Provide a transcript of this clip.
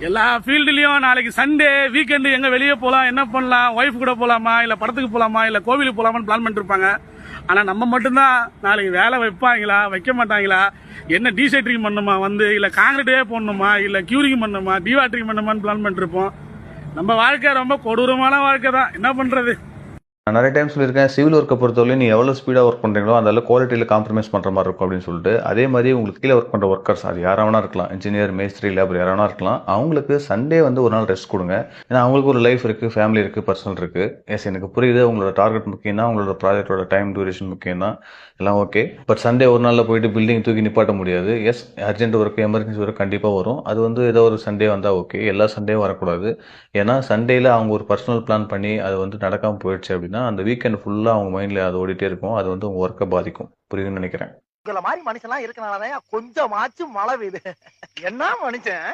எல்லா ஃபீல்டுலயும் நாளைக்கு Sunday weekend எங்க வெளியே போலாம், என்ன பண்ணலாம், ஒய்ஃப் கூட போலாமா, இல்ல படத்துக்கு போலாமா, இல்ல கோவிலுக்கு போலாமான்னு பிளான் பண்ணிட்டு இருப்பாங்க. ஆனா நம்ம மட்டும்தான் நாளைக்கு வேலை வைப்பாங்களா வைக்க மாட்டாங்களா, என்ன டீசைட்ரிங் பண்ணுமா இல்ல காங்கிரீட்டே போடணுமா, இல்ல கியூரிங் பண்ணுமா, டிவாட்டரிங் பண்ணுமான்னு பிளான் பண்ணிட்டு இருப்போம். நம்ம வாழ்க்கை ரொம்ப கொடூரமான வாழ்க்கை தான், என்ன பண்றது. நான் நிறைய டைம் சொல்லியிருக்கேன், சிவில் ஒர்க்கை பொறுத்தவரை நீ எவ்வளோ ஸ்பீடாக ஒர்க் பண்ணுறீங்களோ அந்த அளவு குவாலிட்டியில் காம்ப்ரமைஸ் பண்ணுற மாதிரி இருக்கும் அப்படின்னு சொல்லிட்டு. அதே மாதிரி உங்களுக்கு கீழே ஒர்க் பண்ணுற ஒர்க்கர்ஸ் அது யாராவனா இருக்கலாம், இன்ஜினியர், மேஸ்திரி, லேபர் யாராவனா இருக்கலாம், அவங்களுக்கு சண்டே வந்து ஒரு நாள் ரெஸ்ட் கொடுங்க. ஏன்னா அவங்களுக்கு ஒரு லைஃப் இருக்குது, ஃபேமிலி இருக்குது, பர்சனல் இருக்குது. எஸ், எனக்கு புரியுது, உங்களோட டார்கெட் முக்கியம் தான், உங்களோட ப்ராஜெக்டோட டைம் டியூரேஷன் முக்கியம் தான், எல்லாம் ஓகே. பட் சண்டே ஒரு நாளில் போயிட்டு பில்டிங் தூக்கி நிப்பாட்ட முடியாது. Yes, urgent work, emergency work கண்டிப்பாக வரும். அது வந்து ஏதோ ஒரு சண்டே வந்தால் ஓகே, எல்லா சண்டேவும் வரக்கூடாது. ஏன்னா சண்டேல அவங்க ஒரு பர்சனல் பிளான் பண்ணி அது வந்து நடக்காமல் போயிடுச்சு அப்படின்னா அந்த வீக்கெண்ட் ஃபுல்லாக அவங்க மைண்டில் அது ஓடிட்டே இருக்கும். அது வந்து உங்கள் ஒர்க்கை பாதிக்கும். புரியுதுன்னு நினைக்கிறேன். உங்களை மாதிரி மனுஷன்லாம் இருக்கனாலதான் கொஞ்சமாச்சும் மழை பெய்யுது. என்ன மனுஷன்.